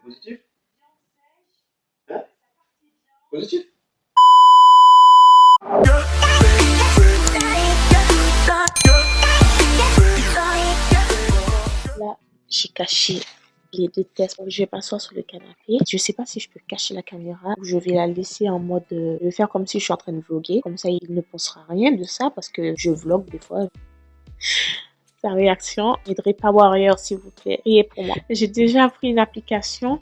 Positif? Hein? Positif? Là, j'ai caché les deux tests. Je vais m'asseoir sur le canapé. Je sais pas si je peux cacher la caméra ou je vais la laisser en mode... je vais faire comme si je suis en train de vlogger. Comme ça, il ne pensera rien de ça parce que je vlog des fois. Sa réaction. Aidrez pas Warrior, s'il vous plaît. Priez pour moi. J'ai déjà pris une application.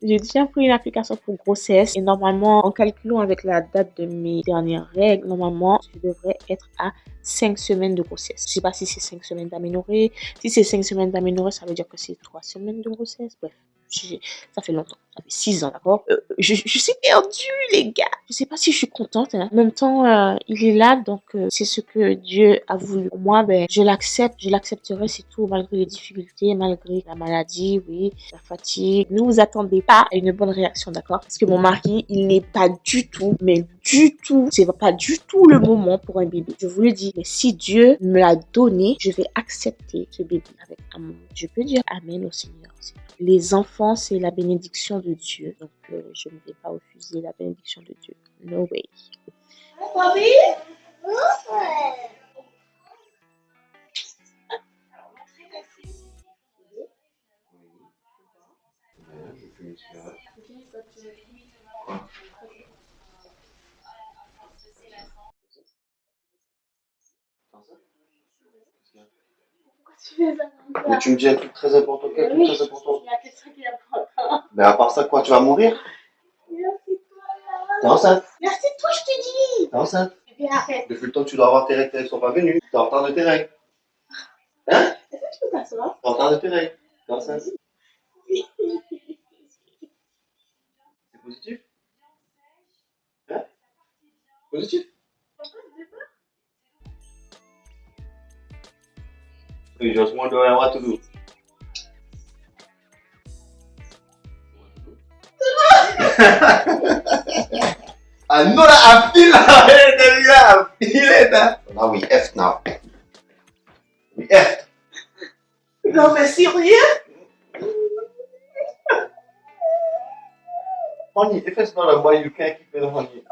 J'ai déjà pris une application pour grossesse et normalement, en calculant avec la date de mes dernières règles, normalement, je devrais être à 5 semaines de grossesse. Je sais pas si c'est 5 semaines d'aménorrhée. Si c'est 5 semaines d'aménorrhée, ça veut dire que c'est 3 semaines de grossesse. Bref, ça fait longtemps. Ça fait 6 ans, d'accord? Je suis perdue, les gars. Je sais pas si je suis contente. Hein. En même temps, il est là, donc c'est ce que Dieu a voulu. Pour moi, ben, je l'accepte. Je l'accepterai, c'est tout, malgré les difficultés, malgré la maladie, oui, la fatigue. Ne vous attendez pas à une bonne réaction, d'accord? Parce que mon mari, il n'est pas du tout, mais du tout, c'est pas du tout le moment pour un bébé. Je vous le dis, mais si Dieu me l'a donné, je vais accepter ce bébé avec amour. Je peux dire Amen au Seigneur. Les enfants, c'est la bénédiction de Dieu. Donc, je ne vais pas refuser la bénédiction de Dieu. No way. Je fume une cigarette. Mais tu me dis un truc très important. Quel truc très important? Mais à part ça, quoi, tu vas mourir? T'es enceinte? Merci toi, je te dis. T'es enceinte? Arrête. Depuis le temps que tu dois avoir tes règles, tes règles sont pas venues. T'es en retard de tes règles. Hein? Est-ce que tu peux t'asseoir? T'es en retard de tes règles. T'es enceinte? C'est positif? Hein? Positif? We just wondering what to do. I know that I feel it. Now we F now. We F. Non, mais sérieux? Honey, if it's not a boy, you can't keep it a honey.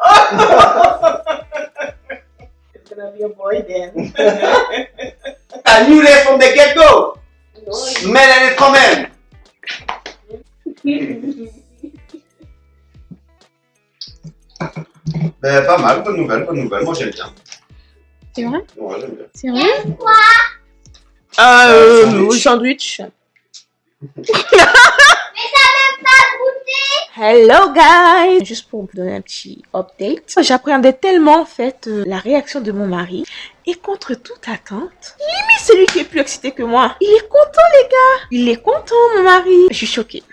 It's gonna be a boy then. I knew that from the get-go. Man, and it come in. Ben, pas mal, bonne nouvelle, moi j'aime bien. C'est vrai? Ouais, j'aime bien. C'est vrai? Sandwich. Hello guys! Juste pour vous donner un petit update. J'appréhendais tellement en fait la réaction de mon mari. Et contre toute attente, limite c'est lui qui est plus excité que moi. Il est content les gars! Il est content mon mari! Je suis choquée.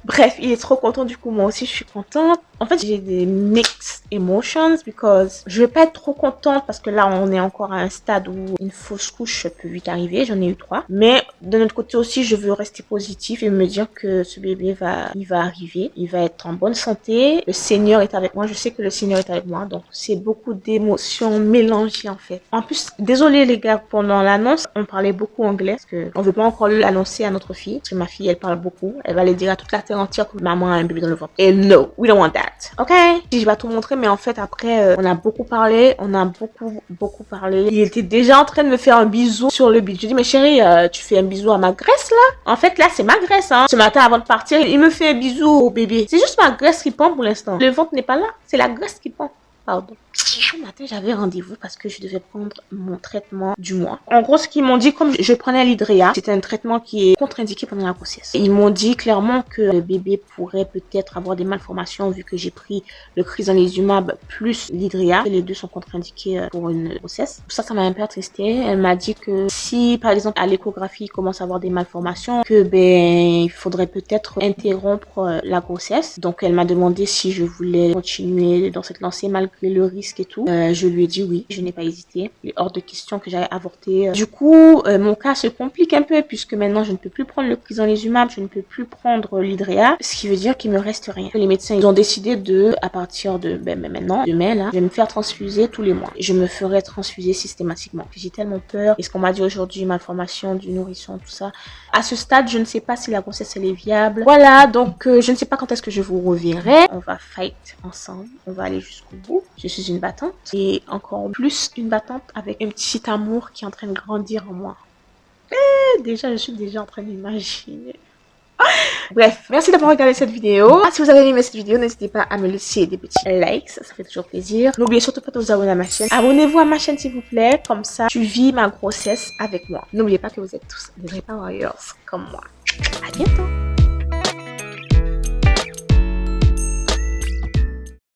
Bref, il est trop content, du coup moi aussi je suis contente. En fait j'ai des mixed emotions because je vais pas être trop contente parce que là on est encore à un stade où une fausse couche peut vite arriver, j'en ai eu 3. Mais de notre côté aussi je veux rester positif et me dire que ce bébé va arriver, il va être en bonne santé. Le Seigneur est avec moi, je sais que le Seigneur est avec moi, donc c'est beaucoup d'émotions mélangées en fait. En plus, désolé les gars, pendant l'annonce on parlait beaucoup anglais parce que on veut pas encore l'annoncer à notre fille parce que ma fille elle parle beaucoup, elle va aller dire à toute la terre entière que maman a un bébé dans le ventre. Et no, we don't want that. Ok? Je vais tout montrer, mais en fait après on a beaucoup parlé, beaucoup parlé. Il était déjà en train de me faire un bisou sur le bide. Je dis mais chérie, tu fais un bisou à ma graisse là? En fait là c'est ma graisse hein. Ce matin avant de partir, il me fait un bisou au bébé. C'est juste ma graisse qui pend pour l'instant. Le ventre n'est pas là, c'est la graisse qui pend. Pardon. Ce matin, j'avais rendez-vous parce que je devais prendre mon traitement du mois. En gros, ce qu'ils m'ont dit, comme je prenais l'Hydrea, c'est un traitement qui est contre-indiqué pendant la grossesse. Ils m'ont dit clairement que le bébé pourrait peut-être avoir des malformations vu que j'ai pris le crizanlizumab plus l'Hydrea. Les deux sont contre-indiqués pour une grossesse. Ça m'a un peu attristé. Elle m'a dit que si, par exemple, à l'échographie, il commence à avoir des malformations, que il faudrait peut-être interrompre la grossesse. Donc, elle m'a demandé si je voulais continuer dans cette lancée malgré malgré le risque et tout. Je lui ai dit oui, je n'ai pas hésité. Il est hors de question que j'aille avorter. Du coup, mon cas se complique un peu puisque maintenant je ne peux plus prendre le Prisonésumab, je ne peux plus prendre l'Hydrea, ce qui veut dire qu'il me reste rien. Les médecins ils ont décidé de, à partir de maintenant, demain là, je vais me faire transfuser tous les mois. Je me ferai transfuser systématiquement. J'ai tellement peur. Et ce qu'on m'a dit aujourd'hui, malformation du nourrisson, tout ça. À ce stade, je ne sais pas si la grossesse elle est viable. Voilà, donc je ne sais pas quand est-ce que je vous reverrai. On va fight ensemble. On va aller jusqu'au bout. Je suis une battante. Et encore plus une battante avec un petit amour qui est en train de grandir en moi. Déjà, je suis déjà en train d'imaginer. Bref, merci d'avoir regardé cette vidéo. Si vous avez aimé cette vidéo, n'hésitez pas à me laisser des petits likes, ça fait toujours plaisir. N'oubliez surtout pas de vous abonner à ma chaîne. Abonnez-vous à ma chaîne s'il vous plaît, comme ça tu vis ma grossesse avec moi. N'oubliez pas que vous êtes tous des vrais warriors comme moi. À bientôt.